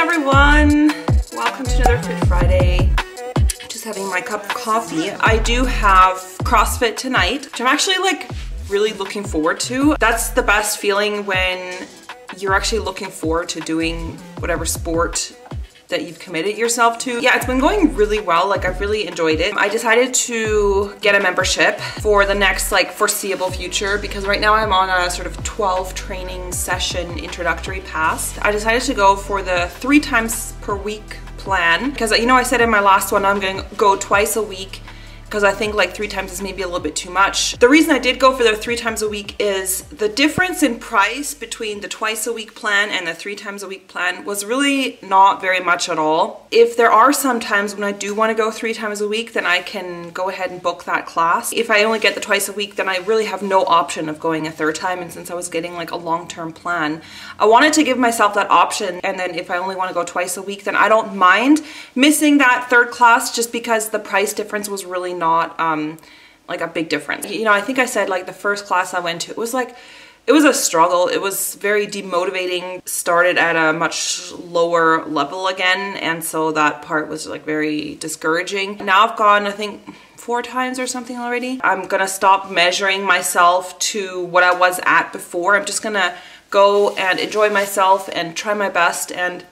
everyone, welcome to another Fit Friday. Just having my cup of coffee. I do have CrossFit tonight, which I'm actually like really looking forward to. That's the best feeling when you're actually looking forward to doing whatever sport that you've committed yourself to. Yeah, it's been going really well. Like, I've really enjoyed it. I decided to get a membership for the next like foreseeable future because right now I'm on a sort of 12 training session introductory pass. I decided to go for the 3 times per week plan because, you know, I said in my last one I'm gonna go twice a week because I think like 3 times is maybe a little bit too much. The reason I did go for the 3 times a week is the difference in price between the twice a week plan and the 3 times a week plan was really not very much at all. If there are some times when I do want to go 3 times a week, then I can go ahead and book that class. If I only get the twice a week, then I really have no option of going a 3rd time, and since I was getting like a long-term plan, I wanted to give myself that option, and then if I only want to go twice a week, then I don't mind missing that 3rd class just because the price difference was really not like a big difference. You know, I think I said like the first class I went to, it was a struggle. It was very demotivating. Started at a much lower level again, and so that part was like very discouraging. Now I've gone, I think, 4 times or something already. I'm gonna stop measuring myself to what I was at before. I'm just gonna go and enjoy myself and try my best, and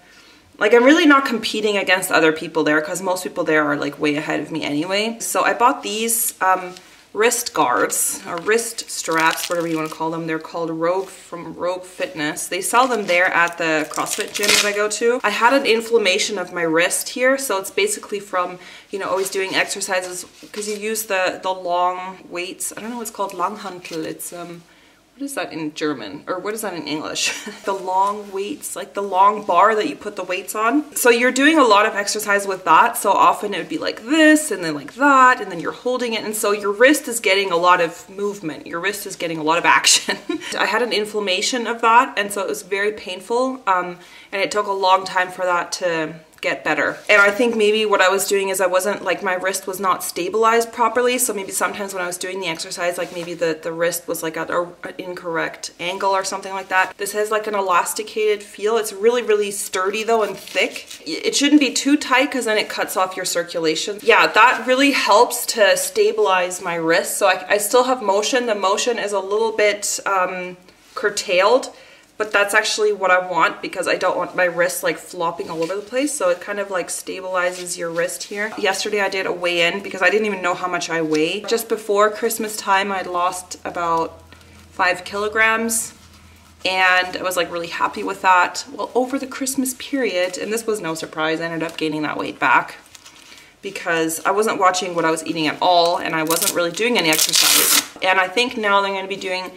like, I'm really not competing against other people there because most people there are like way ahead of me anyway. So I bought these wrist guards or wrist straps, whatever you want to call them. They're called from Rogue Fitness. They sell them there at the CrossFit gym that I go to. I had an inflammation of my wrist here, so it's basically from, you know, always doing exercises because you use the long weights. I don't know what's called Langhantel. It's what is that in German? Or what is that in English? The long weights, like the long bar that you put the weights on. So you're doing a lot of exercise with that. So often it would be like this and then like that, and then you're holding it. And so your wrist is getting a lot of movement. Your wrist is getting a lot of action. I had an inflammation of that, and so it was very painful. And it took a long time for that to get better. And I think maybe what I was doing is I wasn't like, my wrist was not stabilized properly, so maybe sometimes when I was doing the exercise, like maybe the wrist was like at an incorrect angle or something like that. This has like an elasticated feel. It's really, really sturdy though and thick. It shouldn't be too tight because then it cuts off your circulation. Yeah, that really helps to stabilize my wrist. So I still have motion. The motion is a little bit curtailed, but that's actually what I want because I don't want my wrist like flopping all over the place. So it kind of like stabilizes your wrist here. Yesterday I did a weigh-in because I didn't even know how much I weigh. Just before Christmas time, I'd lost about 5 kilograms and I was like really happy with that. Well, over the Christmas period, and this was no surprise, I ended up gaining that weight back because I wasn't watching what I was eating at all and I wasn't really doing any exercise. And I think now I'm gonna be doing,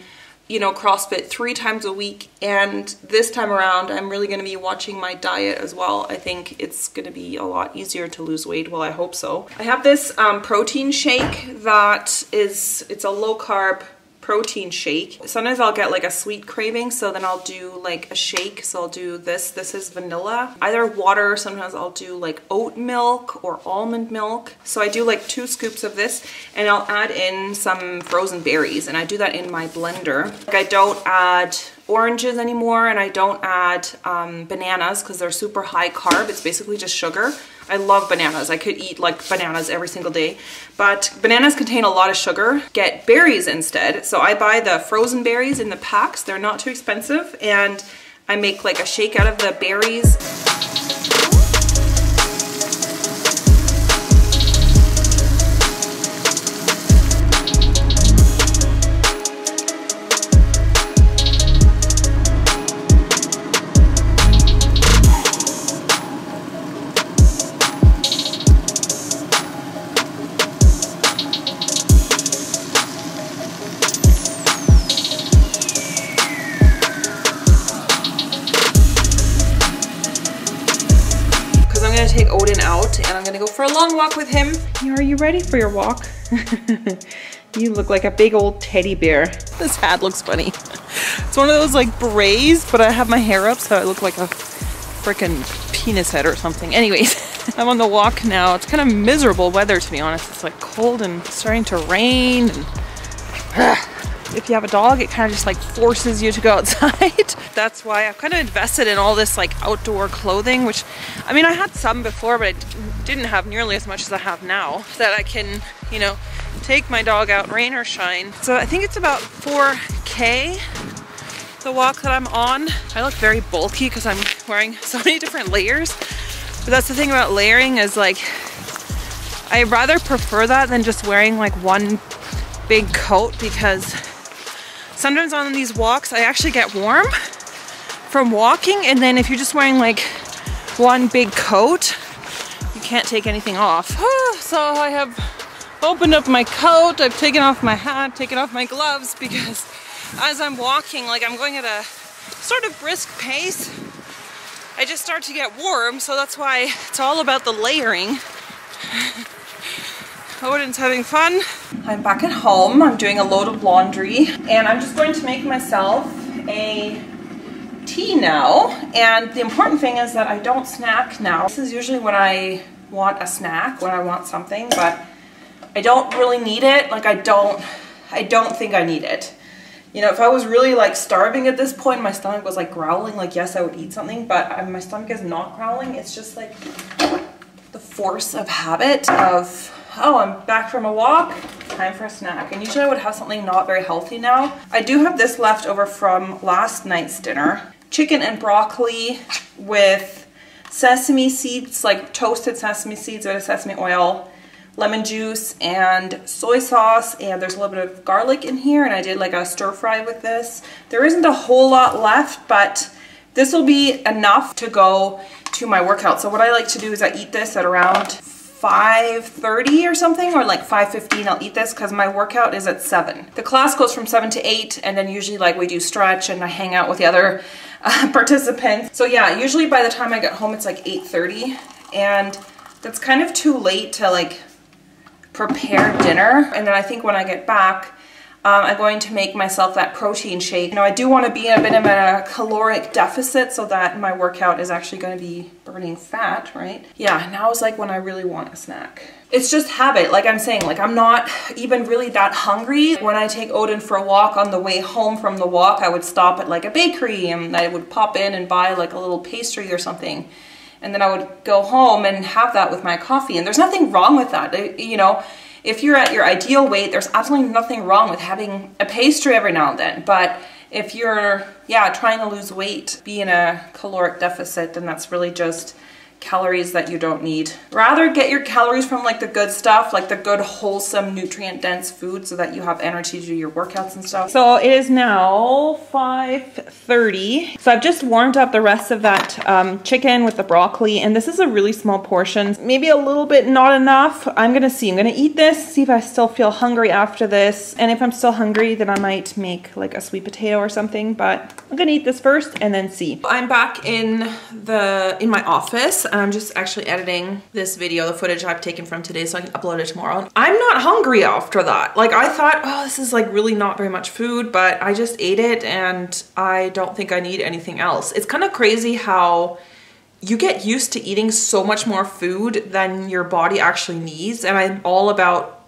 you know, CrossFit 3 times a week, and this time around I'm really going to be watching my diet as well. I think it's going to be a lot easier to lose weight. Well, I hope so. I have this protein shake that it's a low carb protein shake. Sometimes I'll get like a sweet craving, so then I'll do like a shake. So I'll do this is vanilla, either water, sometimes I'll do like oat milk or almond milk. So I do like 2 scoops of this, and I'll add in some frozen berries, and I do that in my blender. Like, I don't add oranges anymore, and I don't add bananas because they're super high carb. It's basically just sugar. I love bananas. I could eat like bananas every single day, but bananas contain a lot of sugar. Get berries instead. So I buy the frozen berries in the packs. They're not too expensive, and I make like a shake out of the berries. Take Odin out and I'm gonna go for a long walk with him. Are you ready for your walk? You look like a big old teddy bear. This hat looks funny. It's one of those like berets, but I have my hair up so I look like a freaking penis head or something. Anyways, I'm on the walk now. It's kind of miserable weather, to be honest. It's like cold and starting to rain, and if you have a dog, it kind of just like forces you to go outside. that's why I've kind of invested in all this like outdoor clothing, which, I mean, I had some before, but I didn't have nearly as much as I have now, that I can, you know, take my dog out rain or shine. So I think it's about 4K, the walk that I'm on. I look very bulky because I'm wearing so many different layers. But that's the thing about layering, is like, I rather prefer that than just wearing like one big coat, because sometimes on these walks I actually get warm from walking, and then if you're just wearing like one big coat, you can't take anything off. So I have opened up my coat, I've taken off my hat, taken off my gloves, because as I'm walking, like I'm going at a sort of brisk pace, I just start to get warm, so that's why it's all about the layering. Odin's having fun. I'm back at home. I'm doing a load of laundry, and I'm just going to make myself a tea now. And the important thing is that I don't snack now. This is usually when I want a snack, when I want something, but I don't really need it. Like I don't think I need it. You know, if I was really like starving at this point, my stomach was like growling, like yes, I would eat something, but my stomach is not growling. It's just like the force of habit of, oh, I'm back from a walk, time for a snack. And usually I would have something not very healthy now. I do have this left over from last night's dinner. Chicken and broccoli with sesame seeds, like toasted sesame seeds with sesame oil, lemon juice and soy sauce, and there's a little bit of garlic in here, and I did like a stir fry with this. There isn't a whole lot left, but this will be enough to go to my workout. So what I like to do is I eat this at around 5:30 or something, or like 5:15 I'll eat this, because my workout is at 7. The class goes from 7 to 8, and then usually like we do stretch and I hang out with the other participants. So yeah, usually by the time I get home it's like 8:30, and that's kind of too late to like prepare dinner. And then I think when I get back, I'm going to make myself that protein shake. You know, I do want to be in a bit of a caloric deficit so that my workout is actually going to be burning fat, right? Yeah, now is like when I really want a snack. It's just habit, like I'm saying, like I'm not even really that hungry. When I take Odin for a walk, on the way home from the walk, I would stop at like a bakery and I would pop in and buy like a little pastry or something. And then I would go home and have that with my coffee. And there's nothing wrong with that. You know, if you're at your ideal weight, there's absolutely nothing wrong with having a pastry every now and then. But if you're, yeah, trying to lose weight, be in a caloric deficit, then that's really just calories that you don't need. Rather get your calories from like the good stuff, like the good wholesome nutrient dense food, so that you have energy to do your workouts and stuff. So it is now 5:30. So I've just warmed up the rest of that chicken with the broccoli, and this is a really small portion, maybe a little bit not enough. I'm gonna see, I'm gonna eat this, see if I still feel hungry after this, and if I'm still hungry then I might make like a sweet potato or something, but I'm gonna eat this first and then see. I'm back in my office. I'm just actually editing this video, the footage I've taken from today, so I can upload it tomorrow. I'm not hungry after that. Like I thought, oh, this is like really not very much food, but I just ate it and I don't think I need anything else. It's kind of crazy how you get used to eating so much more food than your body actually needs. And I'm all about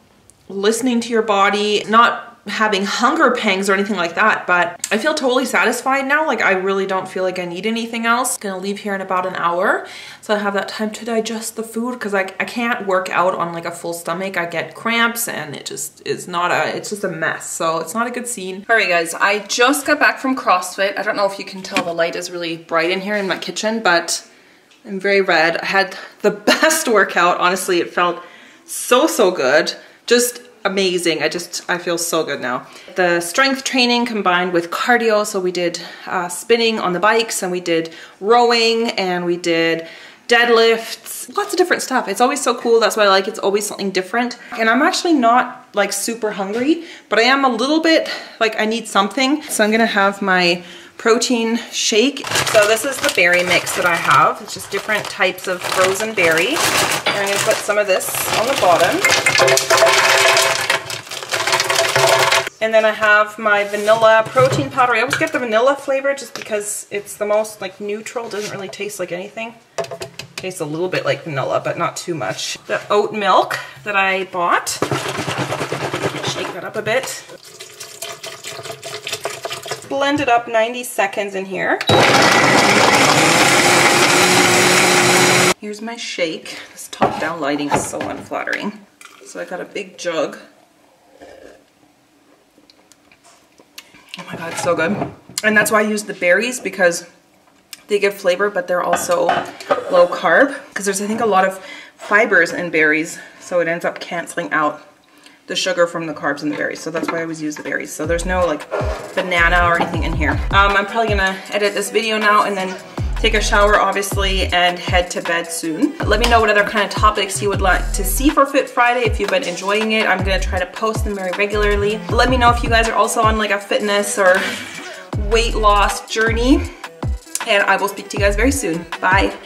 listening to your body, not having hunger pangs or anything like that, but I feel totally satisfied now. Like I really don't feel like I need anything else. Gonna leave here in about an hour, so I have that time to digest the food, because I can't work out on like a full stomach. I get cramps and it just is not it's just a mess. So it's not a good scene. All right guys, I just got back from CrossFit. I don't know if you can tell, the light is really bright in here in my kitchen, but I'm very red. I had the best workout. Honestly, it felt so good. Just amazing. I feel so good now. The strength training combined with cardio. So we did spinning on the bikes, and we did rowing, and we did deadlifts, lots of different stuff. It's always so cool. That's why I like it's always something different. And I'm actually not like super hungry, but I am a little bit like I need something. So I'm gonna have my protein shake. So this is the berry mix that I have. It's just different types of frozen berry. And I'm gonna put some of this on the bottom. And then I have my vanilla protein powder. I always get the vanilla flavor just because it's the most like neutral. It doesn't really taste like anything. It tastes a little bit like vanilla, but not too much. The oat milk that I bought. Shake that up a bit. blend it up 90 seconds in here. Here's my shake. This top-down lighting is so unflattering. So I got a big jug. Oh my god, it's so good. And that's why I use the berries, because they give flavor, but they're also low carb. Because there's, I think, a lot of fibers in berries, so it ends up canceling out the sugar from the carbs in the berries. So that's why I always use the berries. So there's no like banana or anything in here. I'm probably gonna edit this video now and then take a shower, obviously, and head to bed soon. Let me know what other kind of topics you would like to see for Fit Friday if you've been enjoying it. I'm gonna try to post them very regularly. Let me know if you guys are also on like a fitness or weight loss journey. And I will speak to you guys very soon. Bye.